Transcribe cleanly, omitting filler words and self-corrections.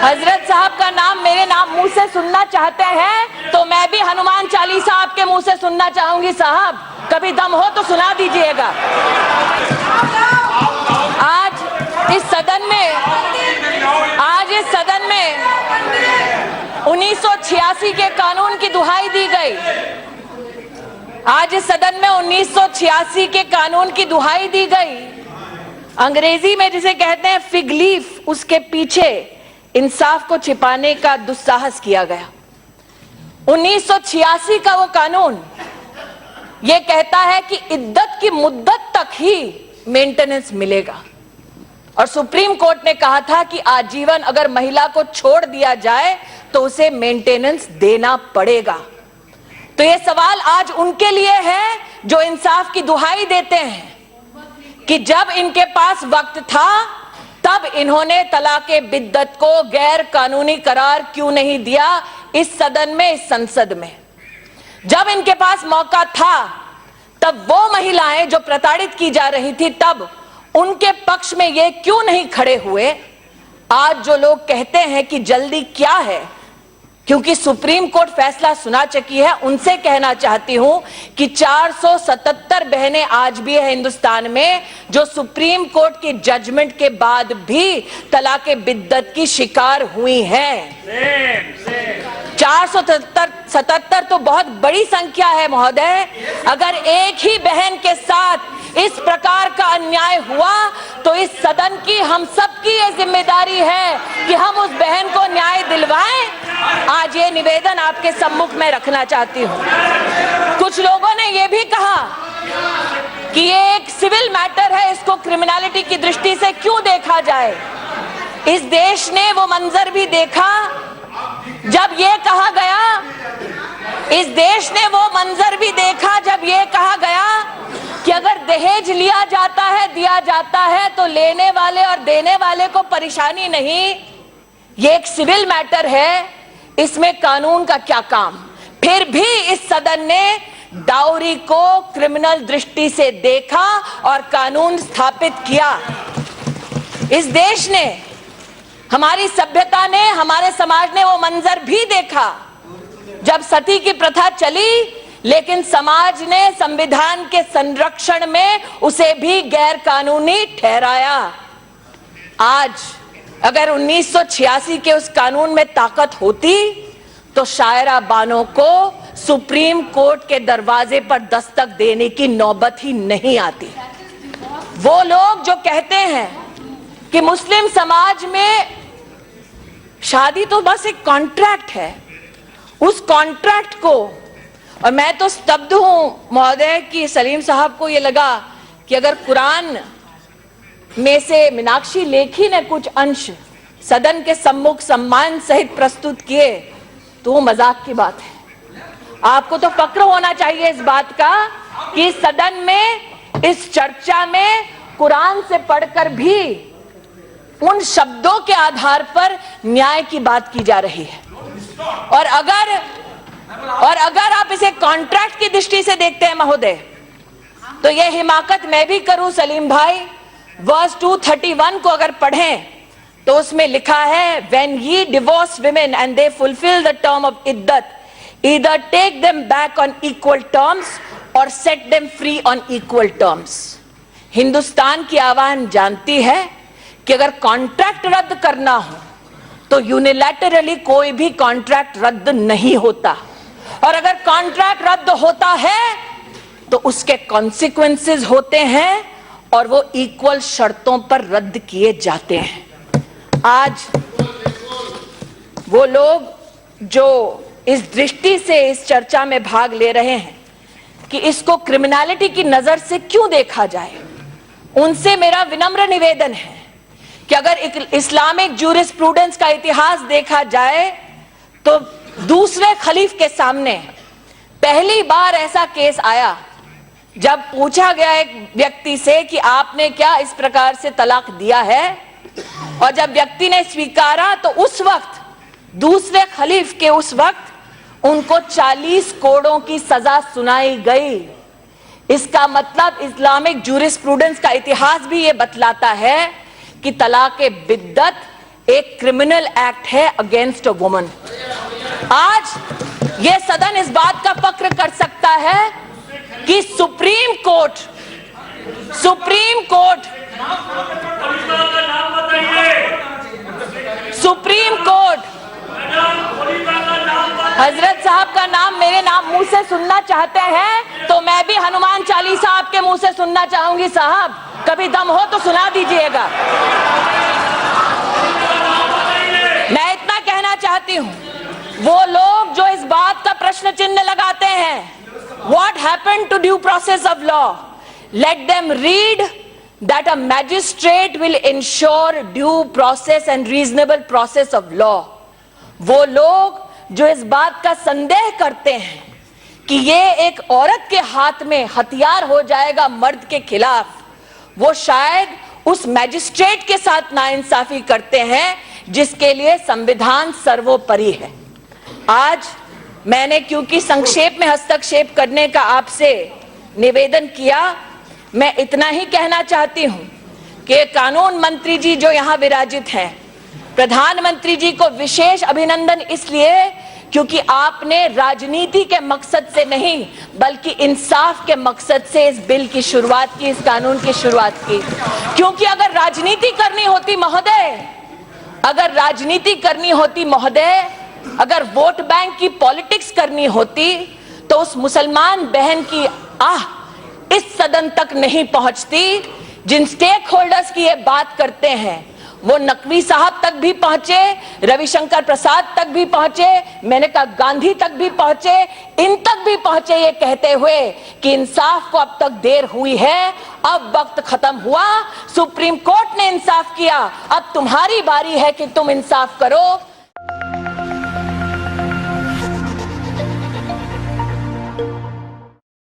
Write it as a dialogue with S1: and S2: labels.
S1: हजरत साहब का नाम मेरे नाम मुंह से सुनना चाहते हैं तो मैं भी हनुमान चालीसा आपके मुंह से सुनना चाहूंगी साहब। कभी दम हो तो सुना दीजिएगा। आज इस सदन में 1986 के कानून की दुहाई दी गई। आज इस सदन में 1986 के कानून की दुहाई दी गई। अंग्रेजी में जिसे कहते हैं फिग लीफ, उसके पीछे इंसाफ को छिपाने का दुस्साहस किया गया। 1986 का वो कानून ये कहता है कि इद्दत की मुद्दत तक ही मेंटेनेंस मिलेगा, और सुप्रीम कोर्ट ने कहा था कि आजीवन अगर महिला को छोड़ दिया जाए तो उसे मेंटेनेंस देना पड़ेगा। तो ये सवाल आज उनके लिए है जो इंसाफ की दुहाई देते हैं कि जब इनके पास वक्त था तब इन्होंने तलाक़े बिद्दत को गैर कानूनी करार क्यों नहीं दिया इस सदन में, इस संसद में। जब इनके पास मौका था तब वो महिलाएं जो प्रताड़ित की जा रही थी तब उनके पक्ष में ये क्यों नहीं खड़े हुए। आज जो लोग कहते हैं कि जल्दी क्या है क्योंकि सुप्रीम कोर्ट फैसला सुना चुकी है, उनसे कहना चाहती हूं कि 477 बहनें आज भी है हिंदुस्तान में जो सुप्रीम कोर्ट की जजमेंट के बाद भी तलाक़े बिद्दत की शिकार हुई हैं। 477 तो बहुत बड़ी संख्या है महोदय। अगर एक ही बहन के साथ इस प्रकार का अन्याय हुआ तो इस सदन की, हम सबकी ये जिम्मेदारी है कि हम उस बहन को न्याय दिलवाएं। आज ये निवेदन आपके सम्मुख में रखना चाहती हूं। कुछ लोगों ने ये भी कहा कि ये एक सिविल मैटर है, इसको क्रिमिनलिटी की दृष्टि से क्यों देखा जाए। इस देश ने वो मंजर भी देखा जब ये कहा गया, इस देश ने वो मंजर भी देखा जब ये कहा गया कि अगर दहेज लिया जाता है, दिया जाता है तो लेने वाले और देने वाले को परेशानी नहीं। ये एक सिविल मैटर है, इसमें कानून का क्या काम। फिर भी इस सदन ने डाउरी को क्रिमिनल दृष्टि से देखा और कानून स्थापित किया। इस देश ने, हमारी सभ्यता ने, हमारे समाज ने वो मंजर भी देखा जब सती की प्रथा चली, लेकिन समाज ने संविधान के संरक्षण में उसे भी गैर कानूनी ठहराया। आज अगर 1986 के उस कानून में ताकत होती तो शायरा बानो को सुप्रीम कोर्ट के दरवाजे पर दस्तक देने की नौबत ही नहीं आती। वो लोग जो कहते हैं कि मुस्लिम समाज में शादी तो बस एक कॉन्ट्रैक्ट है, उस कॉन्ट्रैक्ट को, और मैं तो स्तब्ध हूं महोदय कि सलीम साहब को ये लगा कि अगर कुरान में से मीनाक्षी लेखी ने कुछ अंश सदन के सम्मुख सम्मान सहित प्रस्तुत किए तो वो मजाक की बात है। आपको तो फक्र होना चाहिए इस बात का कि सदन में, इस चर्चा में कुरान से पढ़कर भी उन शब्दों के आधार पर न्याय की बात की जा रही है। और अगर आप इसे कॉन्ट्रैक्ट की दृष्टि से देखते हैं महोदय, तो यह हिमाकत मैं भी करूं सलीम भाई। वर्स 231 को अगर पढ़ें तो उसमें लिखा है, when ye divorce women and they fulfill the term of iddat, either take them back on equal terms or set them free on equal terms। Hindustan की आवाम जानती है कि अगर कॉन्ट्रैक्ट रद्द करना हो तो यूनिलैटरली कोई भी कॉन्ट्रैक्ट रद्द नहीं होता, और अगर कॉन्ट्रैक्ट रद्द होता है तो उसके कॉन्सिक्वेंसेस होते हैं और वो इक्वल शर्तों पर रद्द किए जाते हैं। आज वो लोग जो इस दृष्टि से इस चर्चा में भाग ले रहे हैं कि इसको क्रिमिनलिटी की नजर से क्यों देखा जाए, उनसे मेरा विनम्र निवेदन है कि अगर इस्लामिक ज्यूरिस्प्रूडेंस का इतिहास देखा जाए तो दूसरे खलीफ के सामने पहली बार ऐसा केस आया जब पूछा गया एक व्यक्ति से कि आपने क्या इस प्रकार से तलाक दिया है, और जब व्यक्ति ने स्वीकारा तो उस वक्त दूसरे खलीफ के उस वक्त उनको 40 कोड़ों की सजा सुनाई गई। इसका मतलब इस्लामिक ज्यूरिस्प्रूडेंस का इतिहास भी ये बतलाता है कि तलाक़े बिद्दत एक क्रिमिनल एक्ट है अगेंस्ट अ वुमन। आज यह सदन इस बात का फक्र कर सकता है कि सुप्रीम कोर्ट हजरत साहब का नाम मेरे मुंह से सुनना चाहते हैं तो मैं भी हनुमान चालीसा आपके मुंह से सुनना चाहूंगी। साहब, कभी दम हो तो सुना दीजिएगा। मैं इतना कहना चाहती हूं, वो लोग जो इस बात का प्रश्न चिन्ह लगाते हैं, what happened to due process of law? Let them read that a magistrate will ensure due process and reasonable process of law. वो लोग जो इस बात का संदेह करते हैं कि ये एक औरत के हाथ में हथियार हो जाएगा मर्द के खिलाफ, वो शायद उस मैजिस्ट्रेट के साथ नाइंसाफी करते हैं जिसके लिए संविधान सर्वोपरि है। आज मैंने क्योंकि संक्षेप में हस्तक्षेप करने का आपसे निवेदन किया, मैं इतना ही कहना चाहती हूं कि कानून मंत्री जी जो यहां विराजित हैं, प्रधानमंत्री जी को विशेष अभिनंदन इसलिए क्योंकि आपने राजनीति के मकसद से नहीं बल्कि इंसाफ के मकसद से इस बिल की शुरुआत की, इस कानून की शुरुआत की। क्योंकि अगर राजनीति करनी होती महोदय, अगर वोट बैंक की पॉलिटिक्स करनी होती तो उस मुसलमान बहन की आह इस सदन तक नहीं पहुंचती। जिन स्टेक होल्डर्स की ये बात करते हैं वो नकवी साहब तक भी पहुंचे, रविशंकर प्रसाद तक भी पहुंचे, मैंने कहा गांधी तक भी पहुंचे, इन तक भी पहुंचे ये कहते हुए कि इंसाफ को अब तक देर हुई है, अब वक्त खत्म हुआ, सुप्रीम कोर्ट ने इंसाफ किया, अब तुम्हारी बारी है कि तुम इंसाफ करो।